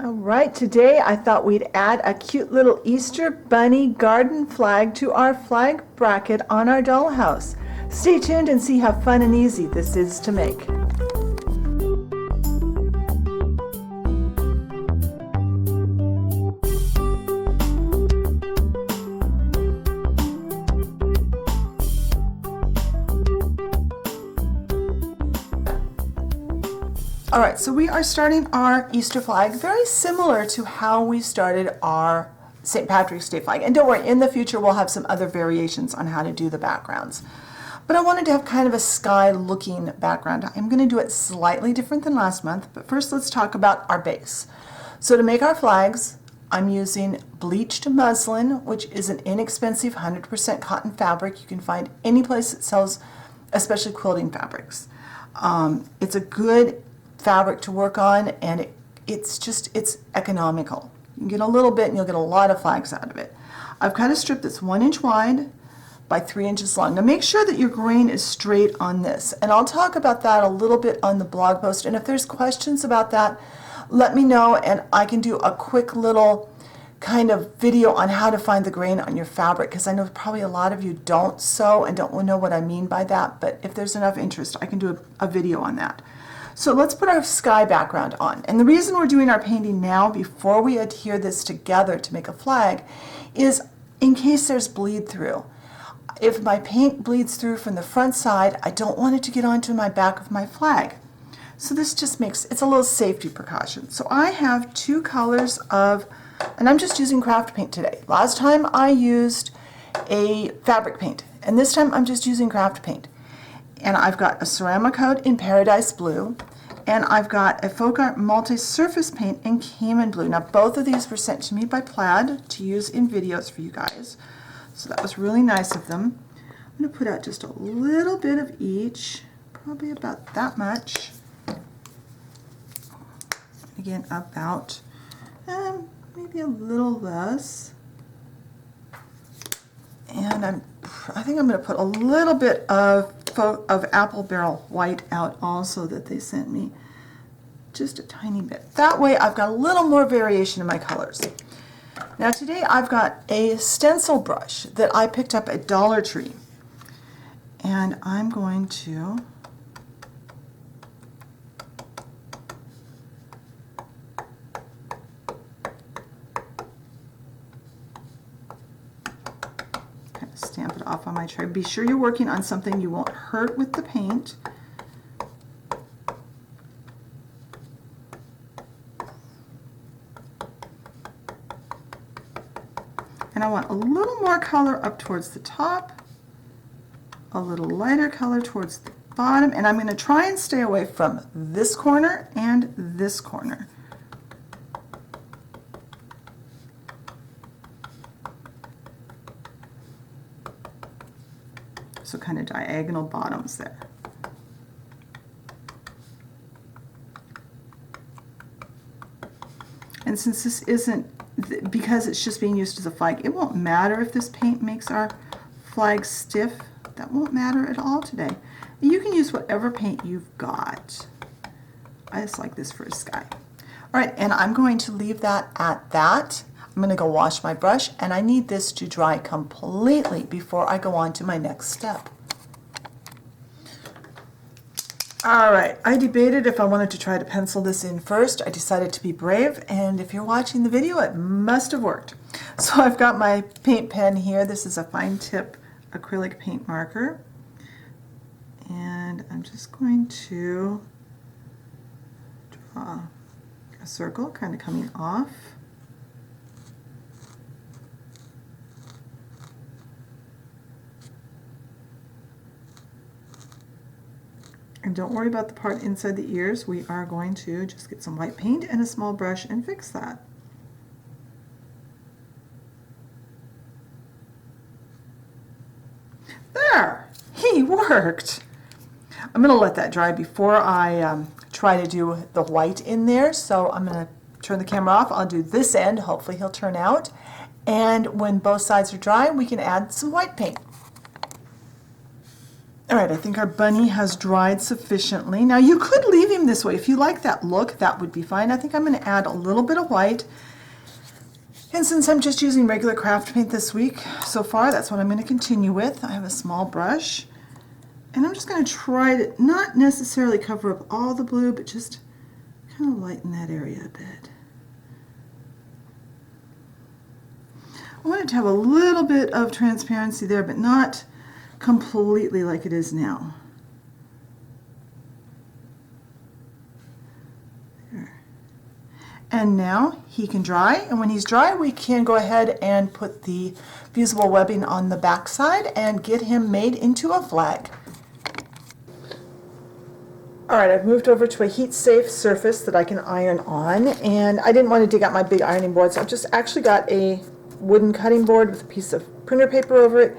All right, today I thought we'd add a cute little Easter bunny garden flag to our flag bracket on our dollhouse. Stay tuned and see how fun and easy this is to make. All right, so we are starting our Easter flag very similar to how we started our St. Patrick's Day flag. And don't worry, in the future we'll have some other variations on how to do the backgrounds. But I wanted to have kind of a sky looking background. I'm going to do it slightly different than last month, but first let's talk about our base. So to make our flags, I'm using bleached muslin, which is an inexpensive 100% cotton fabric you can find any place that sells especially quilting fabrics. It's a good fabric to work on, and it's economical. You can get a little bit and you'll get a lot of flags out of it. I've cut a strip that's 1 inch wide by 3 inches long. Now make sure that your grain is straight on this, and I'll talk about that a little bit on the blog post, and if there's questions about that, let me know and I can do a quick little kind of video on how to find the grain on your fabric, because I know probably a lot of you don't sew and don't know what I mean by that, but if there's enough interest I can do a video on that. So let's put our sky background on. And the reason we're doing our painting now before we adhere this together to make a flag is in case there's bleed through. If my paint bleeds through from the front side, I don't want it to get onto my back of my flag. So this just makes, it's a little safety precaution. So I have 2 colors of, and I'm just using craft paint today. Last time I used a fabric paint, and this time I'm just using craft paint. And I've got a ceramic coat in Paradise Blue, and I've got a Folk Art multi-surface paint in Cayman Blue. Now both of these were sent to me by Plaid to use in videos for you guys. So that was really nice of them. I'm going to put out just a little bit of each, probably about that much. Again, about maybe a little less. And I think I'm going to put a little bit of apple barrel white out also that they sent me, just a tiny bit. That way I've got a little more variation in my colors. Now today I've got a stencil brush that I picked up at Dollar Tree, and I'm going to stamp it off on my tray. Be sure you're working on something you won't hurt with the paint. And I want a little more color up towards the top, a little lighter color towards the bottom, and I'm going to try and stay away from this corner and this corner. So kind of diagonal bottoms there. And since this isn't, because it's just being used as a flag, it won't matter if this paint makes our flag stiff. That won't matter at all today. You can use whatever paint you've got. I just like this for a sky. All right, and I'm going to leave that at that. I'm going to go wash my brush, and I need this to dry completely before I go on to my next step. All right, I debated if I wanted to try to pencil this in first. I decided to be brave, and if you're watching the video, it must have worked. So I've got my paint pen here. This is a fine tip acrylic paint marker, and I'm just going to draw a circle kind of coming off. And don't worry about the part inside the ears. We are going to just get some white paint and a small brush and fix that. There! He worked! I'm going to let that dry before I try to do the white in there. So I'm going to turn the camera off. I'll do this end. Hopefully he'll turn out. And when both sides are dry, we can add some white paint. All right, I think our bunny has dried sufficiently. Now you could leave him this way. If you like that look, that would be fine. I think I'm going to add a little bit of white. And since I'm just using regular craft paint this week so far, that's what I'm going to continue with. I have a small brush. And I'm just going to try to not necessarily cover up all the blue, but just kind of lighten that area a bit. I want it to have a little bit of transparency there, but not completely like it is now. There. And now he can dry, and when he's dry we can go ahead and put the fusible webbing on the back side and get him made into a flag. Alright, I've moved over to a heat-safe surface that I can iron on, and I didn't want to dig out my big ironing board, so I've just actually got a wooden cutting board with a piece of printer paper over it.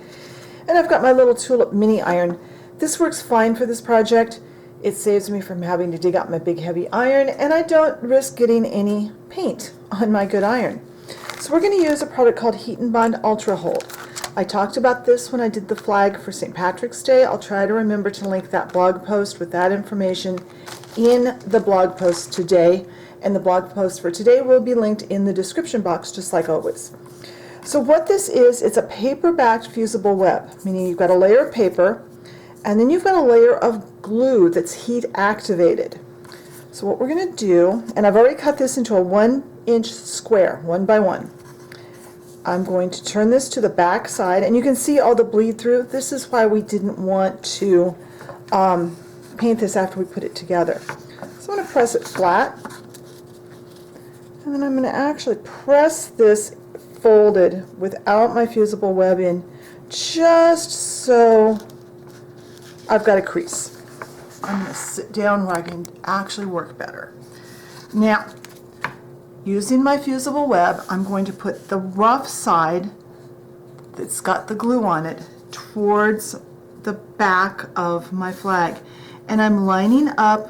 And I've got my little tulip mini iron. This works fine for this project. It saves me from having to dig out my big heavy iron, and I don't risk getting any paint on my good iron. So we're going to use a product called Heat and Bond Ultra Hold. I talked about this when I did the flag for St. Patrick's Day. I'll try to remember to link that blog post with that information in the blog post today, and the blog post for today will be linked in the description box just like always. So what this is, it's a paper-backed fusible web, meaning you've got a layer of paper and then you've got a layer of glue that's heat activated. So what we're going to do, and I've already cut this into a 1-inch square, 1 by 1. I'm going to turn this to the back side, and you can see all the bleed through. This is why we didn't want to paint this after we put it together. So I'm going to press it flat, and then I'm going to actually press this folded without my fusible web in, just so I've got a crease. I'm going to sit down where I can actually work better. Now, using my fusible web, I'm going to put the rough side that's got the glue on it towards the back of my flag, and I'm lining up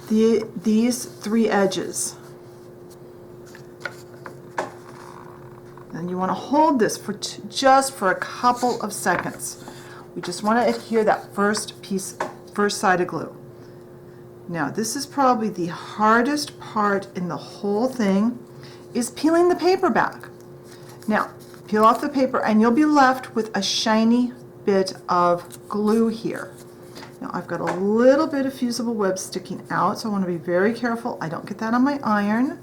these 3 edges. And you want to hold this for just for a couple of seconds. We just want to adhere that first side of glue. Now this is probably the hardest part in the whole thing, is peeling the paper back. Now peel off the paper and you'll be left with a shiny bit of glue here. Now I've got a little bit of fusible web sticking out, so I want to be very careful I don't get that on my iron.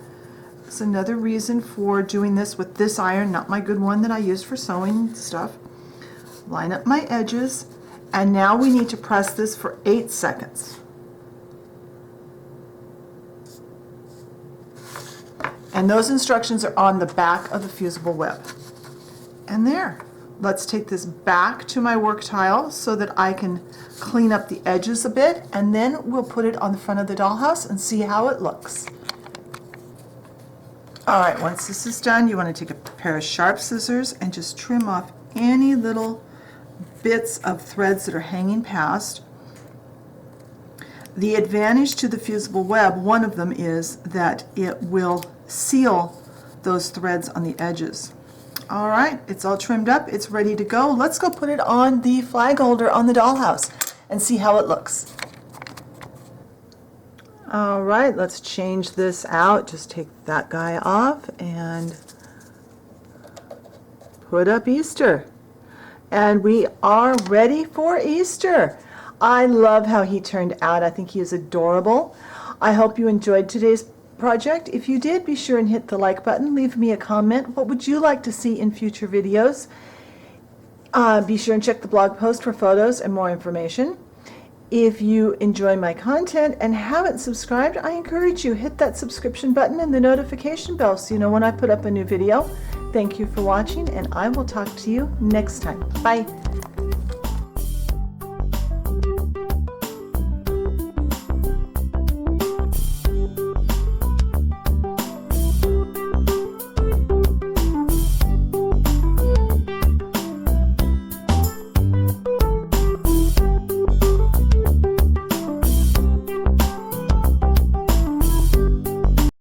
That's another reason for doing this with this iron, not my good one that I use for sewing stuff. Line up my edges, and now we need to press this for 8 seconds. And those instructions are on the back of the fusible web. And there. Let's take this back to my work tile so that I can clean up the edges a bit, and then we'll put it on the front of the dollhouse and see how it looks. Alright, once this is done, you want to take a pair of sharp scissors and just trim off any little bits of threads that are hanging past. The advantage to the fusible web, one of them is that it will seal those threads on the edges. Alright, it's all trimmed up, it's ready to go. Let's go put it on the flag holder on the dollhouse and see how it looks. Alright, let's change this out. Just take that guy off and put up Easter. And we are ready for Easter. I love how he turned out. I think he is adorable. I hope you enjoyed today's project. If you did, be sure and hit the like button. Leave me a comment. What would you like to see in future videos? Be sure and check the blog post for photos and more information. If you enjoy my content and haven't subscribed, I encourage you, hit that subscription button and the notification bell so you know when I put up a new video. Thank you for watching, and I will talk to you next time. Bye.